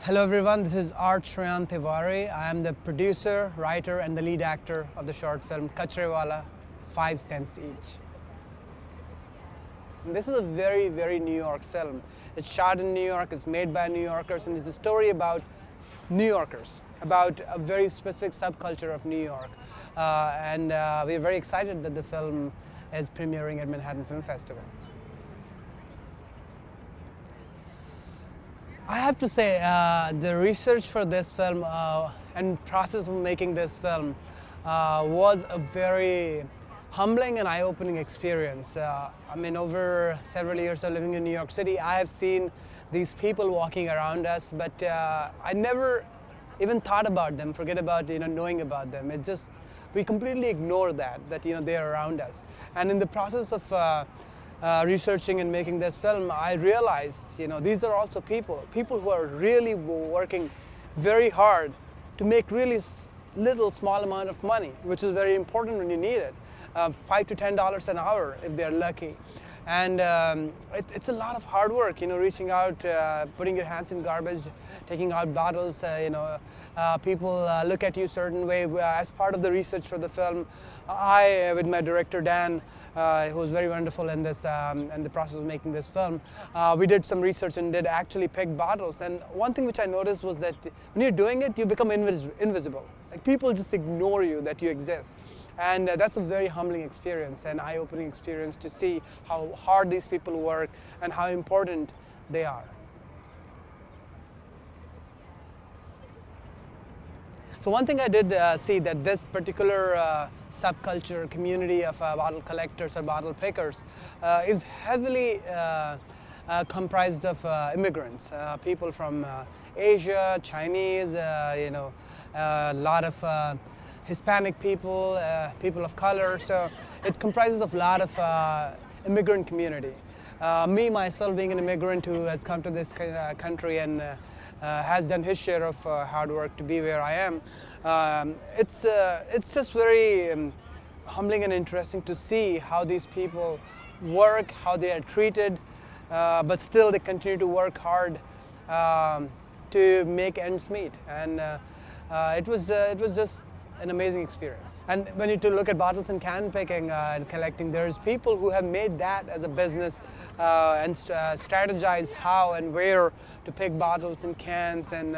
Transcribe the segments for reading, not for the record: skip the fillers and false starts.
Hello everyone, this is Shrian Tiwari. I am the producer, writer and the lead actor of the short film Kachrewala, 5 cents each. And this is a very, very New York film. It's shot in New York, it's made by New Yorkers, and it's a story about New Yorkers, about a very specific subculture of New York. We're very excited that the film is premiering at Manhattan Film Festival. I have to say, the research for this film and process of making this film was a very humbling and eye-opening experience. Over several years of living in New York City, I have seen these people walking around us, but I never even thought about them, forget about knowing about them. We completely ignore that they're around us. And in the process of researching and making this film, I realized, these are also people who are really working very hard to make really small amount of money, which is very important when you need it, $5 to $10 an hour if they're lucky. And it's a lot of hard work, reaching out, putting your hands in garbage, taking out bottles. People look at you a certain way. As part of the research for the film, I, with my director Dan, who was very wonderful in this and the process of making this film, we did some research and did actually pick bottles. And one thing which I noticed was that when you're doing it, you become invisible. Like, people just ignore you, that you exist. And that's a very humbling experience and eye-opening experience to see how hard these people work and how important they are. So one thing I did see, that this particular subculture community of bottle collectors or bottle pickers is heavily comprised of immigrants, people from Asia, Chinese, a lot of Hispanic people, people of color. So it comprises of a lot of immigrant community. Me, myself, being an immigrant who has come to this country and has done his share of hard work to be where I am. It's just very humbling and interesting to see how these people work, how they are treated, but still they continue to work hard to make ends meet. And it was just an amazing experience. And when you look at bottles and can picking and collecting, there's people who have made that as a business and strategize how and where to pick bottles and cans, and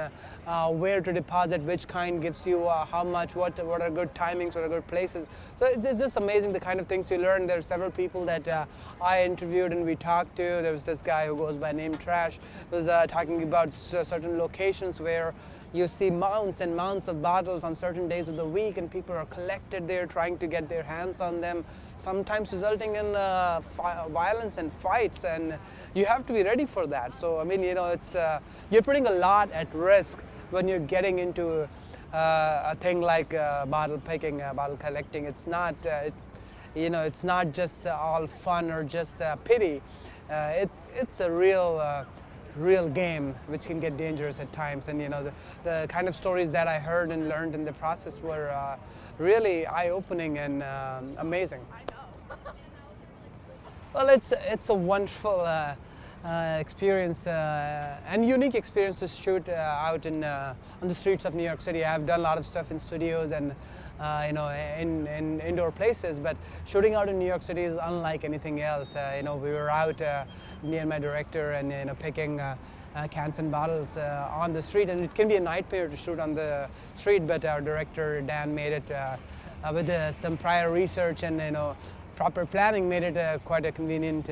where to deposit which kind gives you how much, what are good timings, what are good places. So it's just amazing the kind of things you learn. There are several people that I interviewed and we talked to. There was this guy who goes by name Trash, was talking about certain locations where you see mounts and mounts of bottles on certain days of the week, and people are collected there trying to get their hands on them, sometimes resulting in violence and fights, and you have to be ready for that. So it's you're putting a lot at risk when you're getting into a thing like bottle picking, bottle collecting. It's not it's not just all fun or just pity. It's a real game, which can get dangerous at times. And the kind of stories that I heard and learned in the process were really eye-opening and amazing. Well, it's a wonderful experience and unique experience to shoot out on the streets of New York City. I've done a lot of stuff in studios and in indoor places, but shooting out in New York City is unlike anything else. We were out, me and my director, and picking cans and bottles on the street, and it can be a nightmare to shoot on the street, but our director Dan made it with some prior research and proper planning, made it quite a convenient,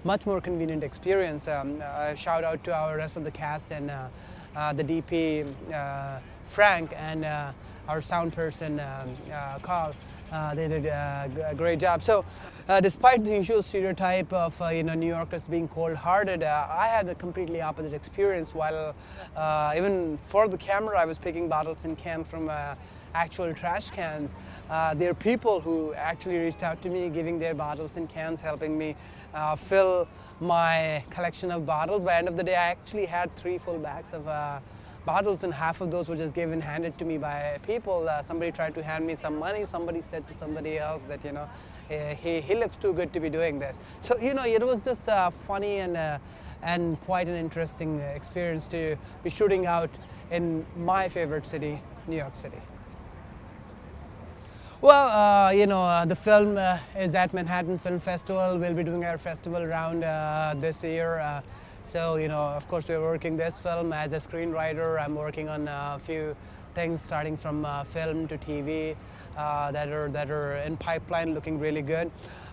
much more convenient experience. Shout out to our rest of the cast and the DP Frank and our sound person Carl. They did a great job. So despite the usual stereotype of New Yorkers being cold-hearted, I had a completely opposite experience. While even for the camera, I was picking bottles and cans from actual trash cans. There are people who actually reached out to me, giving their bottles and cans, helping me fill my collection of bottles. By the end of the day, I actually had 3 full bags of bottles, and half of those were just handed to me by people. Somebody tried to hand me some money. Somebody said to somebody else that he looks too good to be doing this. So it was just funny and and quite an interesting experience to be shooting out in my favorite city, New York City. Well, the film is at Manhattan Film Festival. We'll be doing our festival round this year. So, of course, we're working this film as a screenwriter. I'm working on a few things starting from film to TV that are in pipeline, looking really good.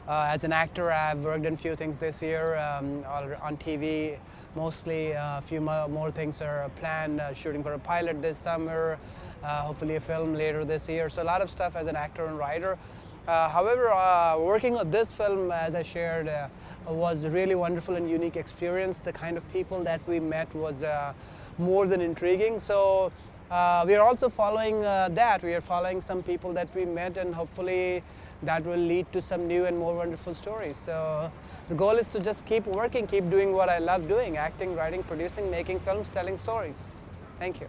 As an actor, I've worked in a few things this year on TV. Mostly, a few more things are planned, shooting for a pilot this summer, hopefully a film later this year. So a lot of stuff as an actor and writer. However, working on this film, as I shared, was a really wonderful and unique experience. The kind of people that we met was more than intriguing. So we are also following that. We are following some people that we met, and hopefully that will lead to some new and more wonderful stories. So the goal is to just keep working, keep doing what I love doing: acting, writing, producing, making films, telling stories. Thank you.